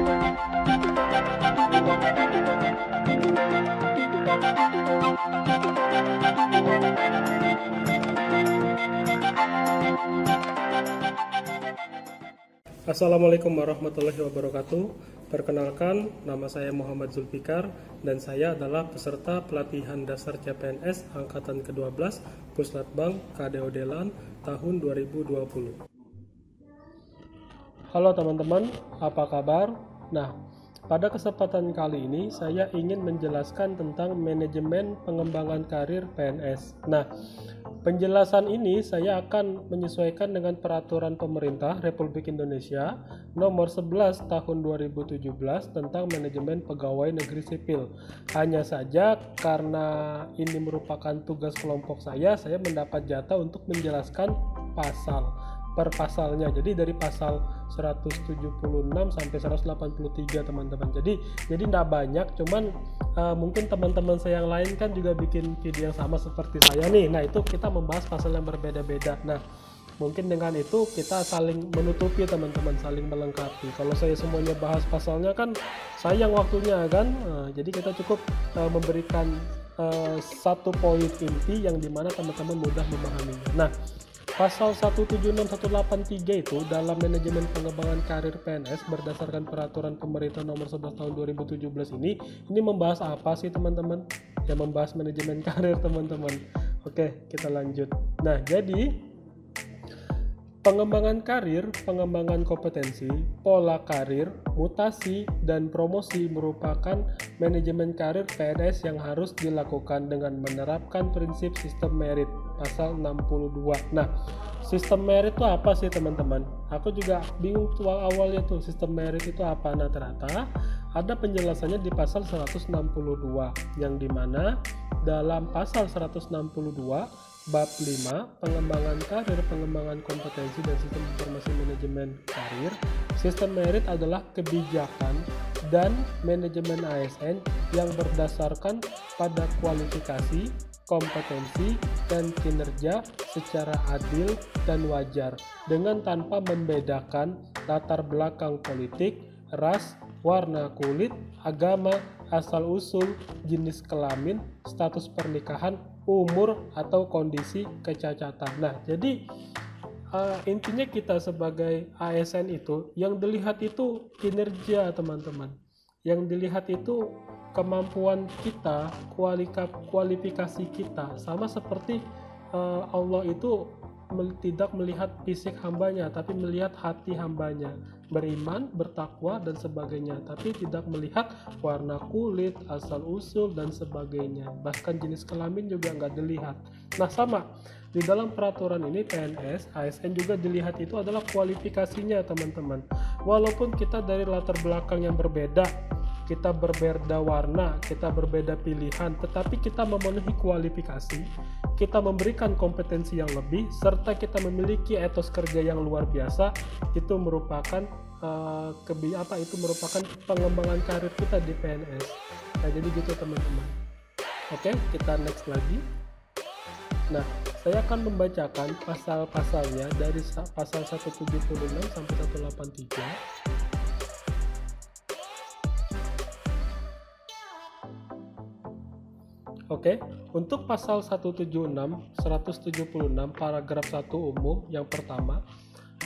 Assalamualaikum warahmatullahi wabarakatuh. Perkenalkan, nama saya Muhammad Zulfikar dan saya adalah peserta pelatihan dasar CPNS angkatan ke-12 Puslatbang KDO Delan tahun 2020. Halo teman-teman, apa kabar? Nah, pada kesempatan kali ini saya ingin menjelaskan tentang manajemen pengembangan karir PNS. Nah, penjelasan ini saya akan menyesuaikan dengan peraturan pemerintah Republik Indonesia nomor 11 tahun 2017 tentang manajemen pegawai negeri sipil. Hanya saja karena ini merupakan tugas kelompok saya mendapat jatah untuk menjelaskan pasal per pasalnya. Jadi dari pasal 176 sampai 183 teman-teman. Jadi tidak banyak, cuman mungkin teman-teman saya yang lain kan juga bikin video yang sama seperti saya nih. Nah, itu kita membahas pasal yang berbeda-beda. Nah, mungkin dengan itu kita saling menutupi teman-teman, saling melengkapi. Kalau saya semuanya bahas pasalnya kan sayang waktunya kan. Jadi kita cukup memberikan satu poin inti yang dimana teman-teman mudah memahaminya. Nah, Pasal 176-183 itu dalam manajemen pengembangan karir PNS berdasarkan peraturan pemerintah nomor 11 tahun 2017 ini membahas apa sih teman-teman? Ya, membahas manajemen karir teman-teman. Oke, kita lanjut. Nah, jadi pengembangan karir, pengembangan kompetensi, pola karir, mutasi, dan promosi merupakan manajemen karir PNS yang harus dilakukan dengan menerapkan prinsip sistem merit pasal 62. Nah, sistem merit itu apa sih teman-teman? Aku juga bingung tuh awalnya tuh sistem merit itu apa. Nah, ternyata ada penjelasannya di pasal 162 yang dimana dalam pasal 162 bab 5 pengembangan karir, pengembangan kompetensi dan sistem informasi manajemen karir. Sistem merit adalah kebijakan dan manajemen ASN yang berdasarkan pada kualifikasi, kompetensi, dan kinerja secara adil dan wajar dengan tanpa membedakan latar belakang politik, ras, warna kulit, agama, asal-usul, jenis kelamin, status pernikahan, umur, atau kondisi kecacatan. Nah, jadi intinya kita sebagai ASN itu yang dilihat itu kinerja teman-teman, yang dilihat itu kemampuan kita, kualifikasi kita. Sama seperti Allah itu tidak melihat fisik hambanya, tapi melihat hati hambanya, beriman, bertakwa, dan sebagainya, tapi tidak melihat warna kulit, asal usul, dan sebagainya. Bahkan jenis kelamin juga nggak dilihat. Nah, sama di dalam peraturan ini PNS, ASN juga dilihat itu adalah kualifikasinya teman-teman. Walaupun kita dari latar belakang yang berbeda, kita berbeda warna, kita berbeda pilihan, tetapi kita memenuhi kualifikasi, kita memberikan kompetensi yang lebih, serta kita memiliki etos kerja yang luar biasa. Itu merupakan merupakan pengembangan karir kita di PNS. Nah, jadi gitu teman-teman. Oke, kita next lagi. Nah, saya akan membacakan pasal-pasalnya dari pasal 176 sampai 183. Oke, untuk pasal 176 paragraf 1 umum yang pertama,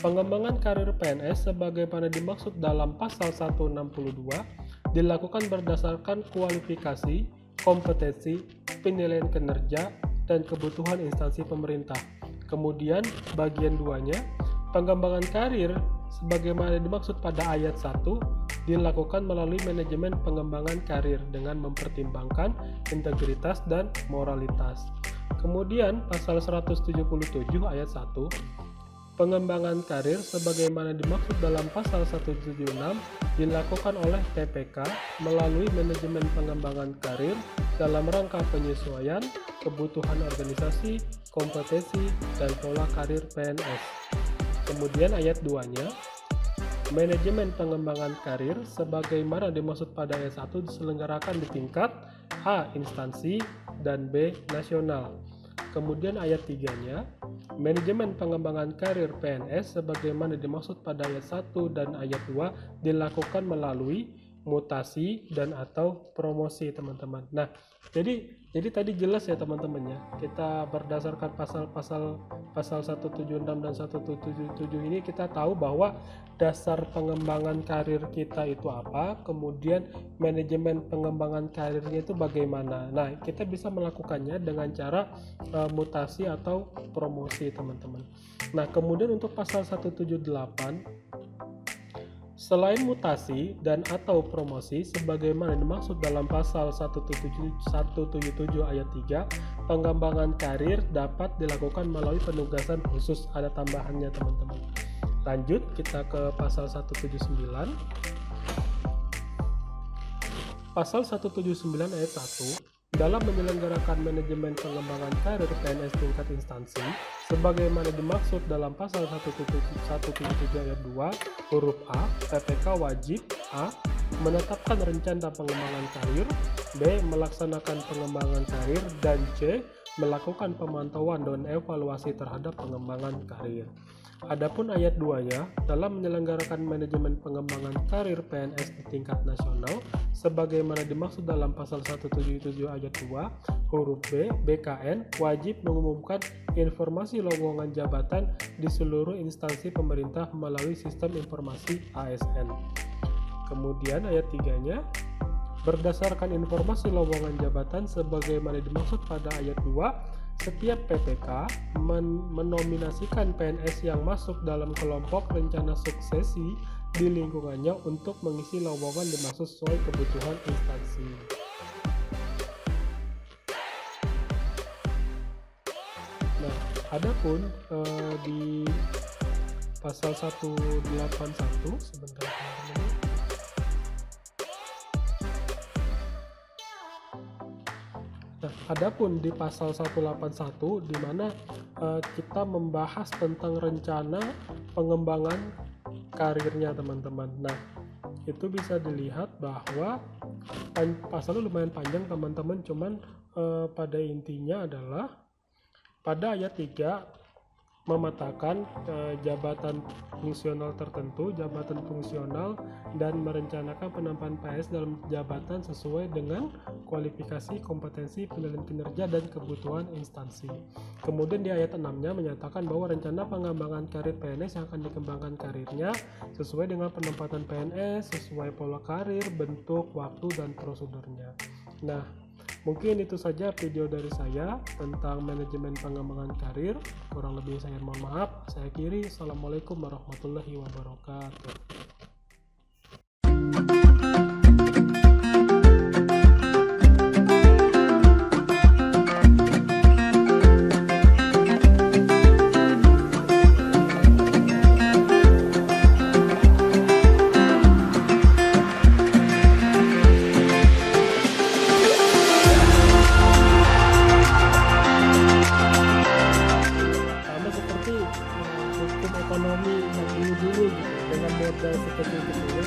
pengembangan karir PNS sebagaimana dimaksud dalam pasal 162 dilakukan berdasarkan kualifikasi, kompetensi, penilaian kinerja, dan kebutuhan instansi pemerintah. Kemudian bagian 2-nya, pengembangan karir sebagaimana dimaksud pada ayat 1 dilakukan melalui manajemen pengembangan karir dengan mempertimbangkan integritas dan moralitas. Kemudian pasal 177 ayat 1, pengembangan karir sebagaimana dimaksud dalam pasal 176 dilakukan oleh TPK melalui manajemen pengembangan karir dalam rangka penyesuaian kebutuhan organisasi, kompetensi, dan pola karir PNS. Kemudian ayat 2-nya, manajemen pengembangan karir sebagaimana dimaksud pada ayat 1 diselenggarakan di tingkat A. instansi dan B. nasional. Kemudian ayat 3-nya, Manajemen pengembangan karir PNS sebagaimana dimaksud pada ayat 1 dan ayat 2 dilakukan melalui mutasi dan atau promosi, teman-teman. Nah, jadi tadi jelas ya teman-teman ya. Kita berdasarkan pasal 176 dan 177 ini kita tahu bahwa dasar pengembangan karir kita itu apa, kemudian manajemen pengembangan karirnya itu bagaimana. Nah, kita bisa melakukannya dengan cara mutasi atau promosi, teman-teman. Nah, kemudian untuk pasal 178, selain mutasi dan atau promosi sebagaimana dimaksud dalam pasal 177 ayat 3, pengembangan karir dapat dilakukan melalui penugasan khusus. Ada tambahannya, teman-teman. Lanjut kita ke pasal 179. Pasal 179 ayat 1, dalam menyelenggarakan manajemen pengembangan karir PNS tingkat instansi sebagaimana dimaksud dalam pasal 177 ayat 2 huruf A, PPK wajib A. menetapkan rencana pengembangan karir, B. melaksanakan pengembangan karir, dan C. melakukan pemantauan dan evaluasi terhadap pengembangan karir. Adapun ayat 2-nya, dalam menyelenggarakan manajemen pengembangan karir PNS di tingkat nasional sebagaimana dimaksud dalam pasal 177 ayat 2 huruf B, BKN wajib mengumumkan informasi lowongan jabatan di seluruh instansi pemerintah melalui sistem informasi ASN. Kemudian ayat 3-nya, berdasarkan informasi lowongan jabatan sebagaimana dimaksud pada ayat 2, setiap PPK menominasikan PNS yang masuk dalam kelompok rencana suksesi di lingkungannya untuk mengisi lowongan dimaksud sesuai kebutuhan instansi. Nah, adapun di pasal 181, sebentar teman-teman. Nah, adapun di pasal 181 di mana kita membahas tentang rencana pengembangan karirnya, teman-teman. Nah, itu bisa dilihat bahwa pasalnya lumayan panjang, teman-teman, cuman pada intinya adalah pada ayat 3 memetakan jabatan fungsional tertentu, jabatan fungsional, dan merencanakan penampaan PNS dalam jabatan sesuai dengan kualifikasi, kompetensi, penilaian kinerja, dan kebutuhan instansi. Kemudian di ayat 6-nya menyatakan bahwa rencana pengembangan karir PNS yang akan dikembangkan karirnya sesuai dengan penempatan PNS, sesuai pola karir, bentuk, waktu, dan prosedurnya. Nah, mungkin itu saja video dari saya tentang manajemen pengembangan karir. Kurang lebih saya mohon maaf. Saya akhiri. Assalamualaikum warahmatullahi wabarakatuh. Ekonomi yang dulu gitu, dengan modal seperti itu ya.